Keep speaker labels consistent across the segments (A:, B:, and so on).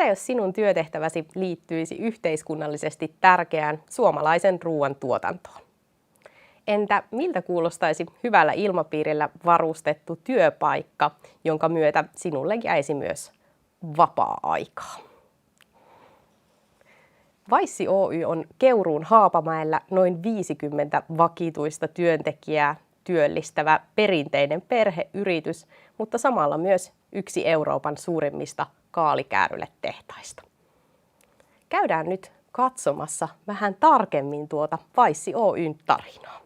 A: Mitä jos sinun työtehtäväsi liittyisi yhteiskunnallisesti tärkeään suomalaisen ruoan tuotantoon? Entä miltä kuulostaisi hyvällä ilmapiirillä varustettu työpaikka, jonka myötä sinulle jäisi myös vapaa-aikaa? Vaissi Oy on Keuruun Haapamäellä noin 50 vakituista työntekijää työllistävä perinteinen perheyritys, mutta samalla myös yksi Euroopan suurimmista kaalikääröletehtaista. Käydään nyt katsomassa vähän tarkemmin tuota Vaissi Oyn tarinaa.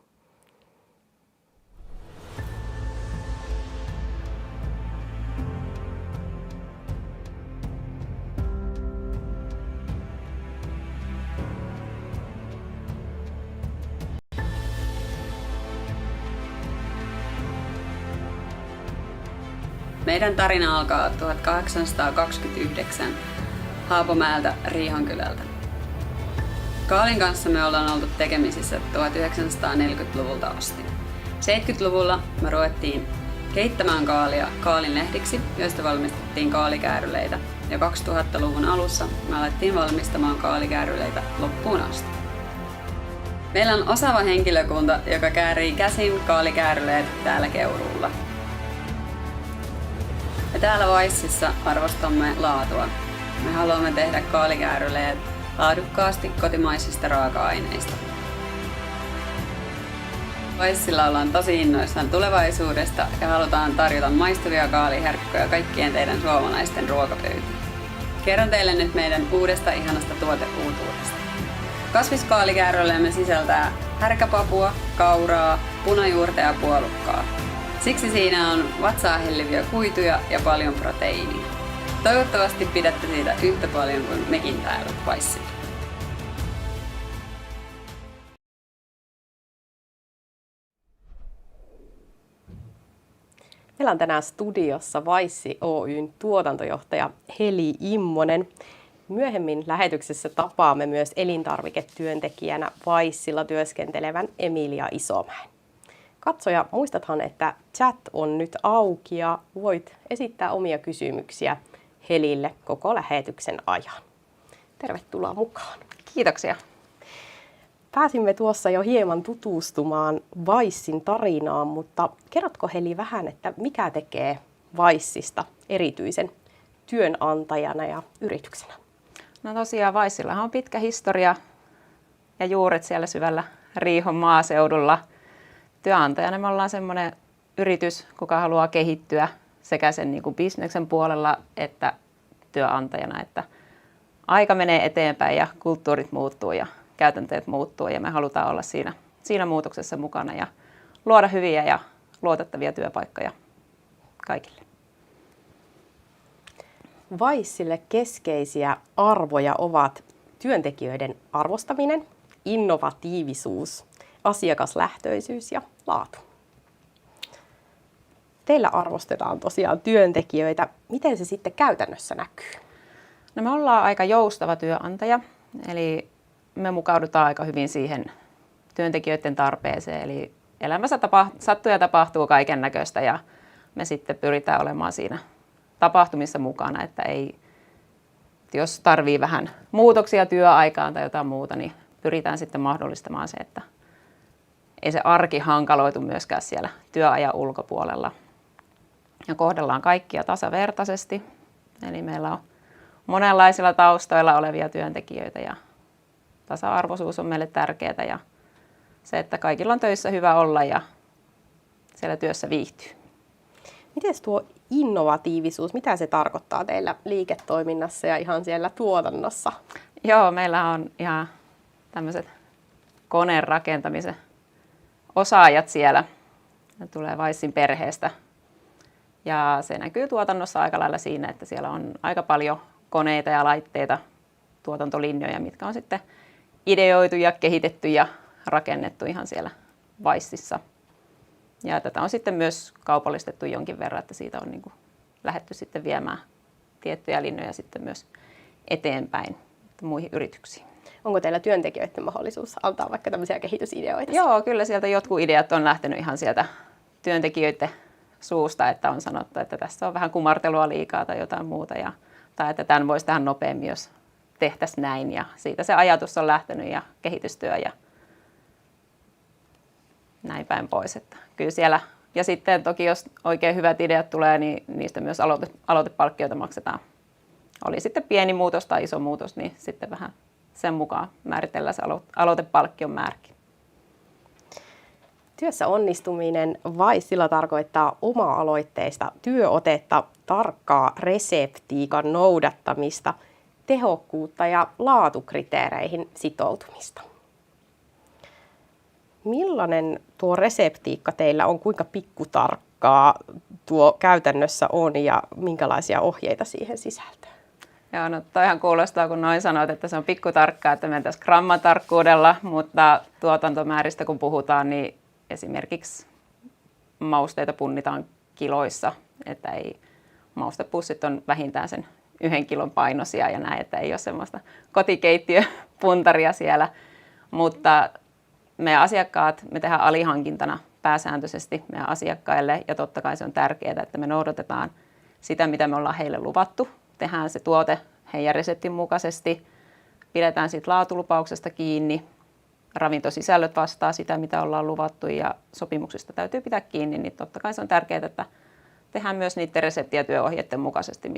B: Meidän tarina alkaa 1829 Haapamäeltä Riihonkylältä. Kaalin kanssa me ollaan oltu tekemisissä 1940-luvulta asti. 70-luvulla me ruvettiin keittämään kaalia kaalin lehdiksi, joista valmistettiin kaalikääröleitä. Ja 2000-luvun alussa me alettiin valmistamaan kaalikääröleitä loppuun asti. Meillä on osaava henkilökunta, joka käärii käsin kaalikääröleet täällä Keuruulla. Me täällä Vaississa arvostamme laatua. Me haluamme tehdä kaalikääröleet laadukkaasti kotimaisista raaka-aineista. Vaissilla ollaan tosi innoissaan tulevaisuudesta ja halutaan tarjota maistuvia kaaliherkkuja kaikkien teidän suomalaisten ruokapöytiin. Kerron teille nyt meidän uudesta ihanasta tuoteuutuudesta. Kasviskaalikääröleemme sisältää härkäpapua, kauraa, punajuurta ja puolukkaa. Siksi siinä on vatsaa helliviä kuituja ja paljon proteiinia. Toivottavasti pidätte siitä yhtä paljon kuin mekin täällä Vaissilla.
A: Meillä on tänään studiossa Vaissi Oyn tuotantojohtaja Heli Immonen. Myöhemmin lähetyksessä tapaamme myös elintarviketyöntekijänä Vaissilla työskentelevän Emilia Isomäen. Katsoja, muistathan, että chat on nyt auki ja voit esittää omia kysymyksiä Helille koko lähetyksen ajan. Tervetuloa mukaan.
C: Kiitoksia.
A: Pääsimme tuossa jo hieman tutustumaan Vaissin tarinaan, mutta kerrotko Heli vähän, että mikä tekee Vaissista erityisen työnantajana ja yrityksenä?
C: No tosiaan Vaissillahan on pitkä historia ja juuret siellä syvällä Riihon maaseudulla. Työnantajana me ollaan semmoinen yritys, kuka haluaa kehittyä sekä sen niin kuin bisneksen puolella että työnantajana, että aika menee eteenpäin ja kulttuurit muuttuu ja käytänteet muuttuu ja me halutaan olla siinä muutoksessa mukana ja luoda hyviä ja luotettavia työpaikkoja kaikille.
A: Vaissille keskeisiä arvoja ovat työntekijöiden arvostaminen, innovatiivisuus, asiakaslähtöisyys ja laatu. Teillä arvostetaan tosiaan työntekijöitä. Miten se sitten käytännössä näkyy?
C: No me ollaan aika joustava työnantaja, eli me mukaudutaan aika hyvin siihen työntekijöiden tarpeeseen. Eli elämässä sattuu ja tapahtuu kaiken näköistä ja me sitten pyritään olemaan siinä tapahtumissa mukana, että jos tarvii vähän muutoksia työaikaan tai jotain muuta, niin pyritään sitten mahdollistamaan se, että ei se arki hankaloitu myöskään siellä työajan ulkopuolella. Ja kohdellaan kaikkia tasavertaisesti, eli meillä on monenlaisilla taustoilla olevia työntekijöitä ja tasa-arvoisuus on meille tärkeää ja se, että kaikilla on töissä hyvä olla ja siellä työssä viihtyy.
A: Miten tuo innovatiivisuus, mitä se tarkoittaa teillä liiketoiminnassa ja ihan siellä tuotannossa?
C: Joo, meillä on ihan tämmöiset koneen rakentamisen osaajat siellä. Ne tulee Vaissin perheestä. Ja se näkyy tuotannossa aika lailla siinä, että siellä on aika paljon koneita ja laitteita, tuotantolinjoja, mitkä on sitten ideoitu ja kehitetty ja rakennettu ihan siellä Vaississa. Ja tätä on sitten myös kaupallistettu jonkin verran, että siitä on niin kuin lähdetty sitten viemään tiettyjä linjoja sitten myös eteenpäin muihin yrityksiin.
A: Onko teillä työntekijöiden mahdollisuus antaa vaikka tämmöisiä kehitysideoita?
C: Joo, kyllä sieltä jotkut ideat on lähtenyt ihan sieltä työntekijöiden suusta, että on sanottu, että tässä on vähän kumartelua liikaa tai jotain muuta. Ja Tai että tämän voisi tehdä nopeammin, jos tehtäisiin näin. Ja siitä se ajatus on lähtenyt ja kehitystyö ja näin päin pois. Että kyllä siellä, ja sitten toki jos oikein hyvät ideat tulee, niin niistä myös aloitepalkkioita maksetaan. Oli sitten pieni muutos tai iso muutos, niin sitten vähän sen mukaan määritellään se aloitepalkkion määräkin.
A: Työssä onnistuminen Vaisilla tarkoittaa oma-aloitteista työotetta, tarkkaa reseptiikan noudattamista, tehokkuutta ja laatukriteereihin sitoutumista. Millainen tuo reseptiikka teillä on, kuinka pikkutarkkaa tuo käytännössä on ja minkälaisia ohjeita siihen sisältyy?
C: Joo, no toihan kuulostaa, kun noin sanoit, että se on pikkutarkkaa, että mentäisiin gramman tarkkuudella, mutta tuotantomääristä kun puhutaan, niin esimerkiksi mausteita punnitaan kiloissa, että ei, maustepussit on vähintään sen 1 kilon painoisia ja näin, että ei ole semmoista kotikeittiöpuntaria siellä, mutta meidän asiakkaat, me tehdään alihankintana pääsääntöisesti meidän asiakkaille ja totta kai se on tärkeää, että me noudatetaan sitä, mitä me ollaan heille luvattu. Tehdään se tuote heidän reseptin mukaisesti, pidetään siitä laatulupauksesta kiinni, ravintosisällöt vastaa sitä, mitä ollaan luvattu ja sopimuksista täytyy pitää kiinni, niin totta kai se on tärkeää, että tehdään myös niiden resepti- ja työohjeiden mukaisesti,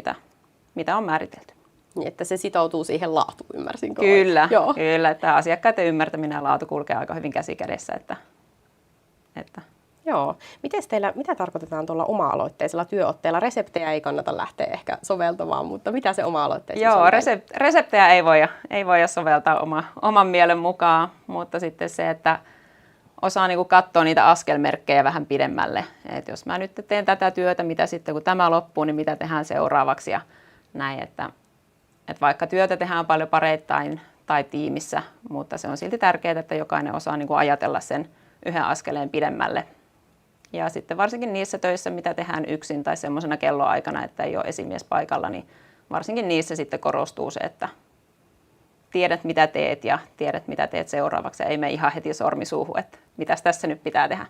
C: mitä on määritelty.
A: Niin, että se sitoutuu siihen laatuun, ymmärsinkö?
C: Kyllä, kyllä, että asiakkaiden ymmärtäminen ja laatu kulkee aika hyvin käsi kädessä. Että.
A: Joo. Mitä tarkoitetaan tuolla oma-aloitteisella työotteella? Reseptejä ei kannata lähteä ehkä soveltamaan, mutta mitä se oma-aloitteisuus on?
C: Joo, reseptejä ei voi soveltaa oman mielen mukaan, mutta sitten se, että osaa niinku katsoa niitä askelmerkkejä vähän pidemmälle. Et jos mä nyt teen tätä työtä, mitä sitten kun tämä loppuu, niin mitä tehdään seuraavaksi ja näin. Että vaikka työtä tehdään paljon pareittain tai tiimissä, mutta se on silti tärkeää, että jokainen osaa niinku ajatella sen yhden askeleen pidemmälle. Ja sitten varsinkin niissä töissä, mitä tehdään yksin tai semmoisena kelloaikana, että ei ole esimies paikalla, niin varsinkin niissä sitten korostuu se, että tiedät mitä teet ja tiedät mitä teet seuraavaksi. Ja ei mene ihan heti sormi suuhun, että mitäs tässä nyt pitää tehdä.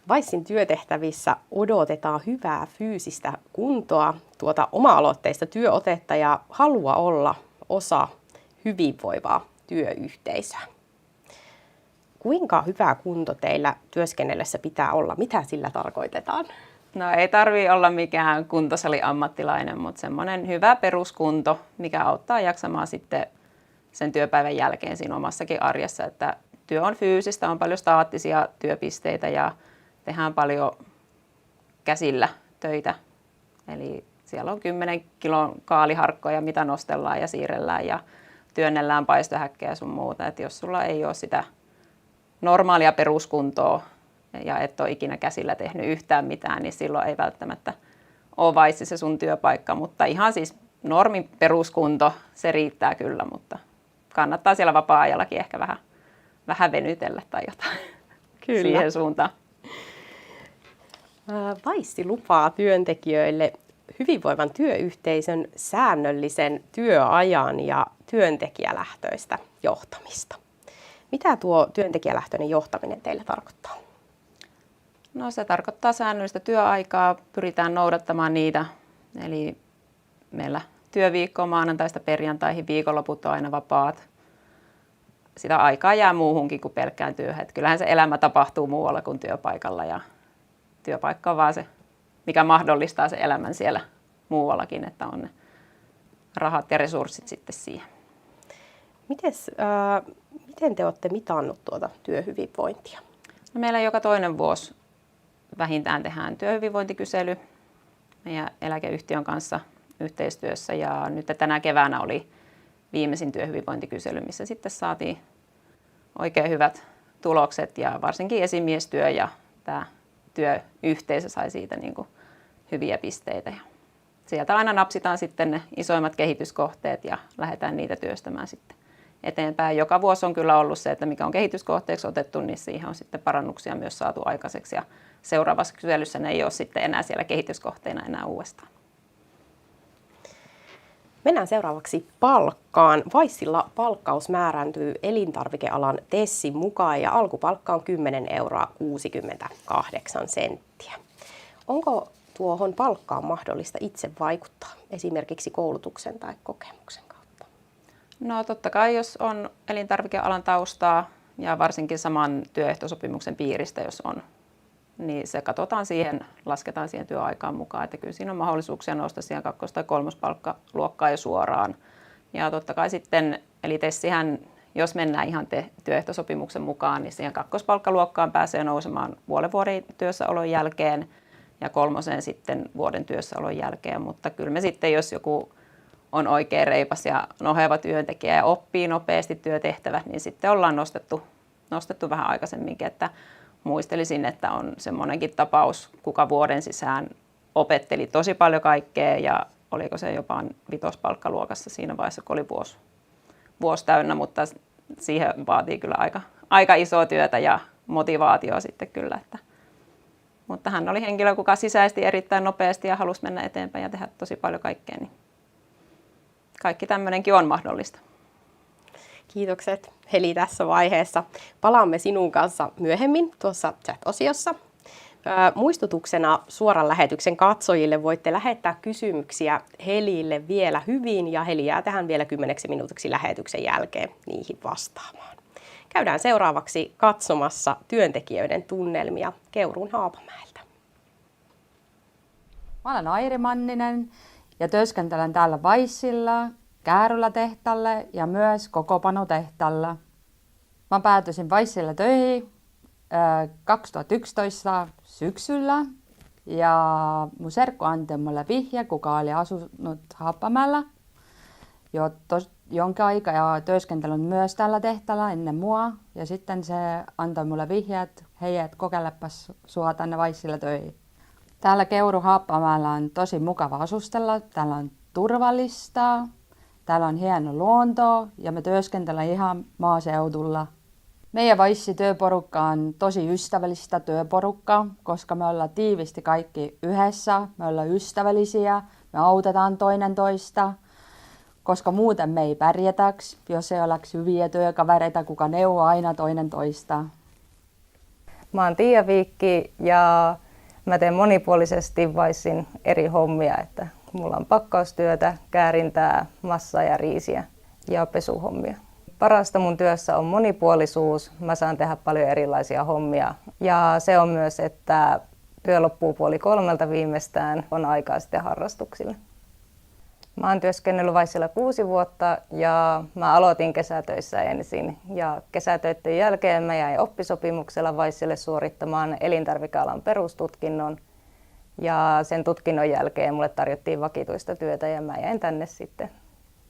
A: Vaissin työtehtävissä odotetaan hyvää fyysistä kuntoa, tuota oma-aloitteista työotetta ja halua olla osa hyvinvoivaa työyhteisöä. Kuinka hyvä kunto teillä työskennellessä pitää olla? Mitä sillä tarkoitetaan?
C: No ei tarvitse olla mikään kuntosaliammattilainen, mutta semmoinen hyvä peruskunto, mikä auttaa jaksamaan sitten sen työpäivän jälkeen siinä omassakin arjessa. Että työ on fyysistä, on paljon staattisia työpisteitä ja tehdään paljon käsillä töitä. Eli siellä on 10 kilon kaaliharkkoja, mitä nostellaan ja siirrellään ja työnnellään paistohäkkejä sun muuta. Et jos sulla ei ole sitä normaalia peruskuntoa ja et ole ikinä käsillä tehnyt yhtään mitään, niin silloin ei välttämättä ole Vaissi se sun työpaikka. Mutta ihan siis normin peruskunto, se riittää kyllä, mutta kannattaa siellä vapaa-ajallakin ehkä vähän venytellä tai jotain siihen suuntaan.
A: Vaissi lupaa työntekijöille hyvinvoivan työyhteisön säännöllisen työajan ja työntekijälähtöistä johtamista. Mitä tuo työntekijälähtöinen johtaminen teille tarkoittaa?
C: No se tarkoittaa säännöllistä työaikaa, pyritään noudattamaan niitä. Eli meillä työviikko on maanantaista perjantaihin, viikonloput on aina vapaat. Sitä aikaa jää muuhunkin kuin pelkkään työhön. Et kyllähän se elämä tapahtuu muualla kuin työpaikalla ja työpaikka on vaan se, mikä mahdollistaa sen elämän siellä muuallakin, että on ne rahat ja resurssit sitten siihen.
A: Miten te olette mitannut tuota työhyvinvointia?
C: No meillä joka toinen vuosi vähintään tehdään työhyvinvointikysely meidän eläkeyhtiön kanssa yhteistyössä ja nyt tänä keväänä oli viimeisin työhyvinvointikysely, missä sitten saatiin oikein hyvät tulokset ja varsinkin esimiestyö ja tämä työyhteisö sai siitä niin kuin hyviä pisteitä. Ja sieltä aina napsitaan sitten ne isoimmat kehityskohteet ja lähdetään niitä työstämään sitten eteenpäin. Joka vuosi on kyllä ollut se, että mikä on kehityskohteeksi otettu, niin siihen on sitten parannuksia myös saatu aikaiseksi. Ja seuraavassa kyselyssä ne ei ole sitten enää siellä kehityskohteena enää uudestaan.
A: Mennään seuraavaksi palkkaan. Vaissilla palkkaus määrääntyy elintarvikealan TESin mukaan ja alkupalkka on 10,68 €. Onko tuohon palkkaan mahdollista itse vaikuttaa, esimerkiksi koulutuksen tai kokemuksen kautta?
C: No totta kai, jos on elintarvikealan taustaa ja varsinkin saman työehtosopimuksen piiristä, jos on, niin se katsotaan siihen, lasketaan siihen työaikaan mukaan, että kyllä siinä on mahdollisuuksia nousta siihen 2. tai 3. palkkaluokkaan jo suoraan. Ja totta kai sitten, eli TESihän, jos mennään ihan työehtosopimuksen mukaan, niin siihen 2. palkkaluokkaan pääsee nousemaan puolen vuoden työssäolon jälkeen ja 3. sitten vuoden työssäolon jälkeen. Mutta kyllä me sitten, jos joku on oikein reipas ja noheva työntekijä ja oppii nopeasti työtehtävät, niin sitten ollaan nostettu vähän aikaisemminkin, että muistelisin, että on semmoinenkin tapaus, kuka vuoden sisään opetteli tosi paljon kaikkea ja oliko se jopa 5. palkkaluokassa siinä vaiheessa, kun oli vuosi täynnä, mutta siihen vaatii kyllä aika isoa työtä ja motivaatioa sitten kyllä. Mutta hän oli henkilö, kuka sisäisti erittäin nopeasti ja halusi mennä eteenpäin ja tehdä tosi paljon kaikkea, niin kaikki tämmöinenkin on mahdollista.
A: Kiitokset Heli tässä vaiheessa. Palaamme sinun kanssa myöhemmin tuossa chat-osiossa. Muistutuksena suoran lähetyksen katsojille voitte lähettää kysymyksiä Helille vielä hyvin ja Heli jää tähän vielä 10 minuutiksi lähetyksen jälkeen niihin vastaamaan. Käydään seuraavaksi katsomassa työntekijöiden tunnelmia Keuruun Haapamäeltä.
D: Mä olen Airi Manninen ja työskentelen täällä Vaissilla, Käärylä-tehtaalla ja myös Kokopano-tehtaalla. Mä päätyisin Vaissilla töihin 2011 syksyllä ja mun serkku antoi mulle vihje, kuka oli asunut Haapamäellä jo jonkin aikaa ja työskentellyt myös tällä tehtaalla ennen mua. Ja sitten se antoi mulle vihje, että hei, et kokeilepas sua tänne Vaissilla töihin. Täällä Keuru-Haapamäellä on tosi mukava asustella, täällä on turvallista, täällä on hieno luonto ja me työskentelemme ihan maaseudulla. Meidän Vaissi-työporukka on tosi ystävällistä työporukkaa, koska me ollaan tiivisti kaikki yhdessä, me ollaan ystävällisiä, me autetaan toinen toista, koska muuten me ei pärjätäks, jos ei oleks hyviä työkavereita, kuka neuvoo aina toinen toista.
E: Mä oon Tiia Viikki ja mä teen monipuolisesti Vaissin eri hommia, että mulla on pakkaustyötä, käärintää, massaa ja riisiä ja pesuhommia. Parasta mun työssä on monipuolisuus. Mä saan tehdä paljon erilaisia hommia ja se on myös, että työ loppuu 2:30 viimeistään, on aikaa sitten harrastuksille. Mä oon työskennellyt Vaissilla 6 vuotta ja mä aloitin kesätöissä ensin ja kesätöiden jälkeen mä jäin oppisopimuksella Vaissille suorittamaan elintarvikealan perustutkinnon ja sen tutkinnon jälkeen mulle tarjottiin vakituista työtä ja mä jäin tänne sitten.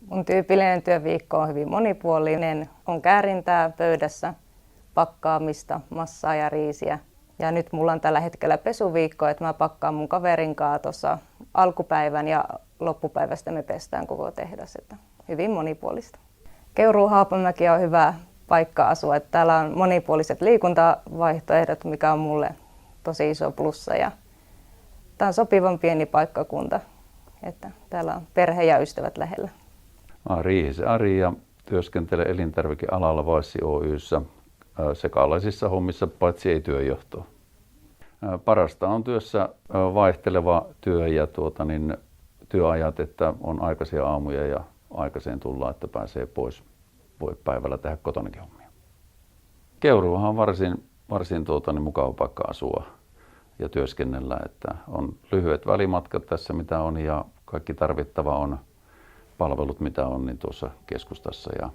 E: Mun tyypillinen työviikko on hyvin monipuolinen, on käärintää pöydässä, pakkaamista, massaa ja riisiä. Ja nyt mulla on tällä hetkellä pesuviikko, että mä pakkaan mun kaverin kanssa tuossa alkupäivän ja loppupäivästä me pestään koko tehdas. Että hyvin monipuolista. Keuruun Haapamäki on hyvä paikka asua. Että täällä on monipuoliset liikuntavaihtoehdot, mikä on mulle tosi iso plussa. Ja tää on sopivan pieni paikkakunta, että täällä on perhe ja ystävät lähellä.
F: Mä oon Riihisen Ari ja työskentelen elintarvikealalla Vaissi Oy:ssä sekalaisissa hommissa, paitsi ei työnjohtoa. Parasta on työssä vaihteleva työ ja työajat, että on aikaisia aamuja ja aikaiseen tullaan, että pääsee pois. Voi päivällä tehdä kotonakin hommia. Keuruuhan on varsin mukava paikka asua ja työskennellä, että on lyhyet välimatkat tässä mitä on ja kaikki tarvittava on palvelut mitä on niin tuossa keskustassa ja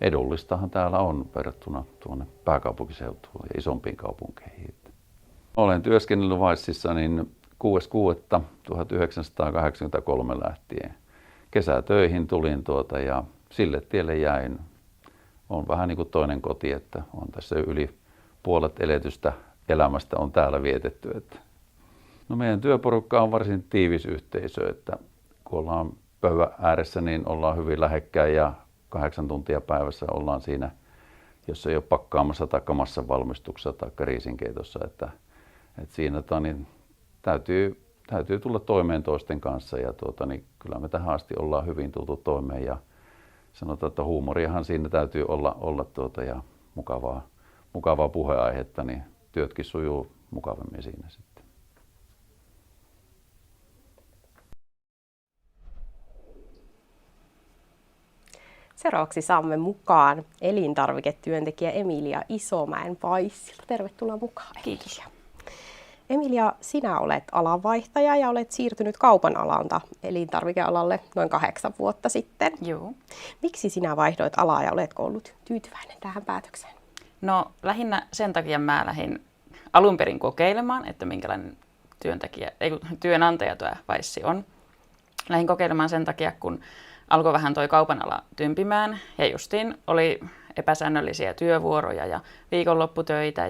F: edullistahan täällä on verrattuna tuonne pääkaupunkiseutuun ja isompiin kaupunkeihin. Olen työskennellyt Vaississa niin 6.6.1983 lähtien. Kesätöihin tulin ja sille tielle jäin. On vähän niin kuin toinen koti, että on tässä yli puolet eletystä elämästä on täällä vietetty. No meidän työporukka on varsin tiivis yhteisö, että kun ollaan pöydän ääressä, niin ollaan hyvin lähekkäin ja 8 tuntia päivässä ollaan siinä, jos ei ole pakkaamassa tai massan valmistuksessa tai riisinkeitossa. Että siinä niin täytyy tulla toimeen toisten kanssa ja niin kyllä me tähän asti ollaan hyvin tultu toimeen ja sanotaan, että huumoriahan siinä täytyy olla ja mukavaa puheaihetta, niin työtkin sujuu mukavammin siinä sitten.
A: Seuraavaksi saamme mukaan elintarviketyöntekijä Emilia Isomäen Vaissilta. Tervetuloa mukaan.
C: Kiitos.
A: Emilia, sinä olet alanvaihtaja ja olet siirtynyt kaupan alalta elintarvikealalle noin 8 vuotta sitten.
C: Joo.
A: Miksi sinä vaihdoit alaa ja oletko ollut tyytyväinen tähän päätökseen?
C: No lähinnä sen takia mä lähdin alun perin kokeilemaan, että minkälainen työnantaja tuo Vaissi on. Lähdin kokeilemaan sen takia, kun alkoi vähän toi kaupan ala tympimään ja justiin oli epäsäännöllisiä työvuoroja ja viikonlopputöitä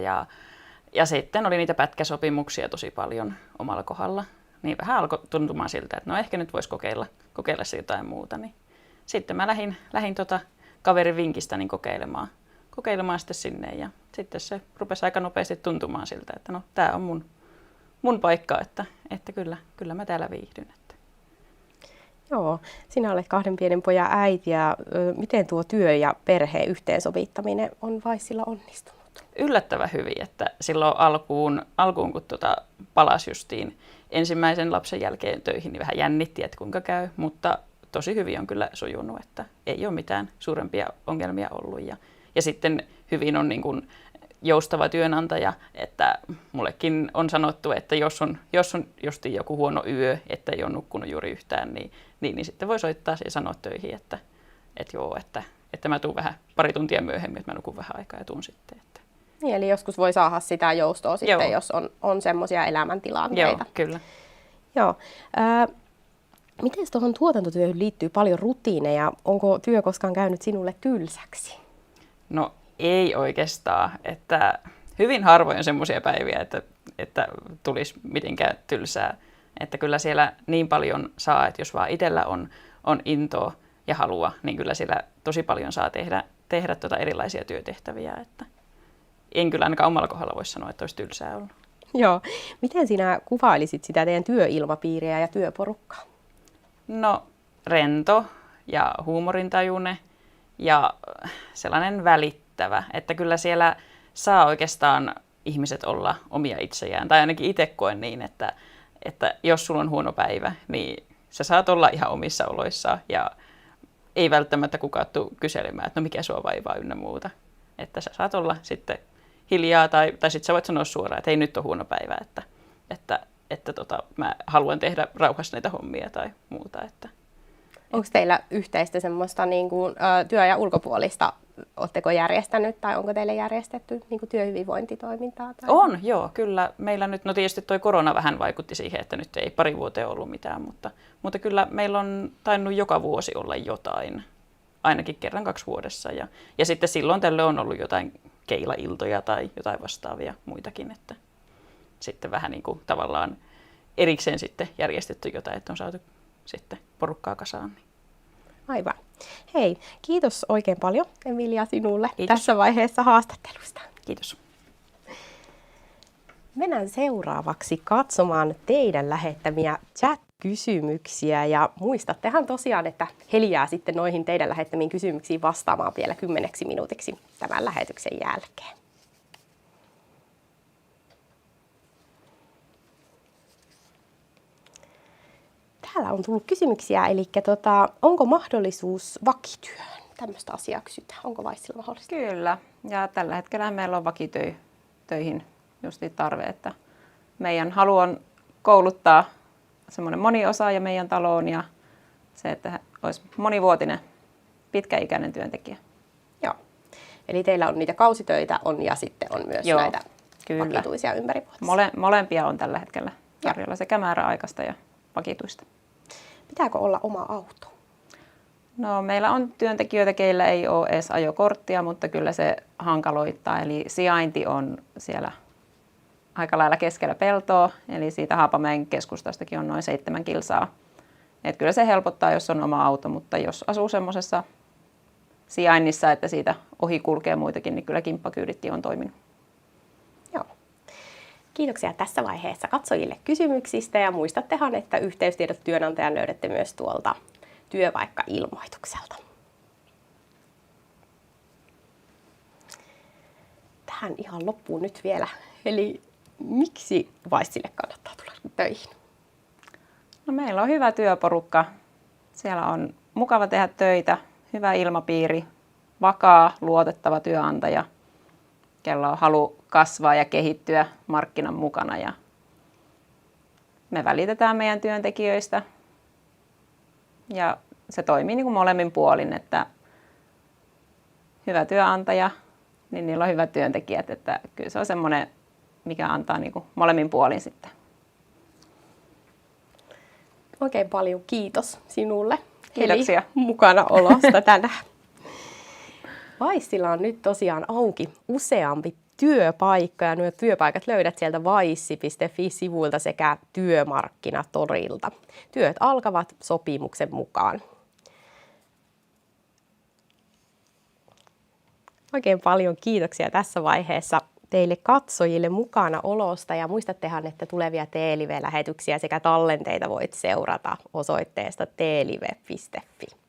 C: ja sitten oli niitä pätkäsopimuksia tosi paljon omalla kohdalla. Niin vähän alkoi tuntumaan siltä, että no ehkä nyt voisi kokeilla se jotain muuta. Niin sitten mä lähdin kaverin vinkistä niin kokeilemaan sitten sinne ja sitten se rupesi aika nopeasti tuntumaan siltä, että no tää on mun paikka, että kyllä mä täällä viihdyn. Että.
A: Joo, sinä olet 2 pienen pojan äiti ja miten tuo työ ja perheen yhteensovittaminen on Vaissilla onnistunut?
C: Yllättävän hyvin, että silloin alkuun kun palasi justiin ensimmäisen lapsen jälkeen töihin, niin vähän jännitti, että kuinka käy, mutta tosi hyvin on kyllä sujunut, että ei ole mitään suurempia ongelmia ollut. Ja sitten hyvin on niin kuin joustava työnantaja, että mullekin on sanottu, että jos on justiin joku huono yö, että ei ole nukkunut juuri yhtään, niin sitten voi soittaa ja sanoa töihin, että joo, että mä tuun vähän pari tuntia myöhemmin, että mä nukun vähän aikaa ja tuun sitten. Että.
A: Niin, eli joskus voi saada sitä joustoa sitten, jos on semmoisia elämäntilanteita.
C: Joo, kyllä.
A: Joo. Miten tuohon tuotantotyöhön liittyy paljon rutiineja? Onko työ koskaan käynyt sinulle tylsäksi?
C: No ei oikeastaan, että hyvin harvoin on semmoisia päiviä, että tulisi mitenkään tylsää. Että kyllä siellä niin paljon saa, että jos vaan itsellä on intoa ja halua, niin kyllä siellä tosi paljon saa tehdä erilaisia työtehtäviä. Että en kyllä ainakaan omalla kohdalla voi sanoa, että olisi tylsää ollut.
A: Joo. Miten sinä kuvailisit sitä teidän työilmapiiriä ja työporukkaa?
C: No rento ja huumorintajuinen ja sellainen välittävä, että kyllä siellä saa oikeastaan ihmiset olla omia itsejään. Tai ainakin itse koen niin, että jos sulla on huono päivä, niin sä saat olla ihan omissa oloissa ja ei välttämättä kukaan tule kyselemään, että no mikä sua vaivaa ynnä muuta. Että sä saat olla sitten hiljaa tai sitten sä voit sanoa suoraan, että ei nyt ole huono päivä, että mä haluan tehdä rauhassa näitä hommia tai muuta.
A: Onko teillä yhteistä semmoista niin kuin, työ- ja ulkopuolista, oletteko järjestänyt tai onko teille järjestetty niin kuin työhyvinvointitoimintaa? Tai?
C: On, joo, kyllä. Meillä nyt, no tietysti tuo korona vähän vaikutti siihen, että nyt ei pari vuoteen ollut mitään, mutta kyllä meillä on tainnut joka vuosi olla jotain, ainakin kerran 2 vuodessa. Ja sitten silloin tällöin on ollut jotain keilailtoja tai jotain vastaavia muitakin, että sitten vähän niin kuin tavallaan erikseen sitten järjestetty jotain, että on saatu sitten porukkaa kasaan.
A: Aivan. Hei, kiitos oikein paljon Emilia sinulle
C: Kiitos.
A: tässä vaiheessa haastattelusta.
C: Kiitos.
A: Mennään seuraavaksi katsomaan teidän lähettämiä chat-kysymyksiä ja muistattehan tosiaan, että Heli jää sitten noihin teidän lähettämiin kysymyksiin vastaamaan vielä 10 minuutiksi tämän lähetyksen jälkeen. Täällä on tullut kysymyksiä, eli onko mahdollisuus vakityöhön? Tämmöistä asiaa kysytään. Onko Vaissilla mahdollista?
C: Kyllä, ja tällä hetkellä meillä on vakitöihin justi tarve, että meidän halu on kouluttaa semmoinen moniosaaja meidän taloon ja se, että olisi monivuotinen, pitkäikäinen työntekijä.
A: Joo. Eli teillä on niitä kausitöitä ja sitten on myös näitä
C: kyllä.
A: vakituisia ympärivuotisia.
C: Molempia on tällä hetkellä tarjolla, sekä määräaikaista ja vakituista.
A: Pitääkö olla oma auto?
C: No, meillä on työntekijöitä, keillä ei ole edes ajokorttia, mutta kyllä se hankaloittaa. Eli sijainti on siellä aika lailla keskellä peltoa, eli siitä Haapamäen keskustastakin on noin 7 kilsaa. Et kyllä se helpottaa, jos on oma auto, mutta jos asuu semmoisessa sijainnissa, että siitä ohi kulkee muitakin, niin kyllä kimppakyyditkin on toiminut.
A: Joo. Kiitoksia tässä vaiheessa katsojille kysymyksistä ja muistattehan, että yhteystiedot työnantajan löydätte myös tuolta työpaikka-ilmoitukselta. Tähän ihan loppuun nyt vielä. Eli miksi Vaissille kannattaa tulla töihin?
C: No, meillä on hyvä työporukka. Siellä on mukava tehdä töitä, hyvä ilmapiiri, vakaa, luotettava työnantaja, kello on halu kasvaa ja kehittyä markkinan mukana. Ja me välitetään meidän työntekijöistä ja se toimii niin kuin molemmin puolin, että hyvä työnantaja, niin niillä on hyvät työntekijät, että kyllä se on semmoinen, mikä antaa niin kuin molemmin puolin sitten.
A: Oikein paljon kiitos sinulle.
C: Kiitoksia.
A: Eli mukana olosta tänään. Vaissilla on nyt tosiaan auki useampi työpaikka ja nuo työpaikat löydät sieltä vaissi.fi-sivuilta sekä Työmarkkinatorilta. Työt alkavat sopimuksen mukaan. Oikein paljon kiitoksia tässä vaiheessa teille katsojille mukana olosta ja muistattehan, että tulevia T-live-lähetyksiä sekä tallenteita voit seurata osoitteesta tlive.fi.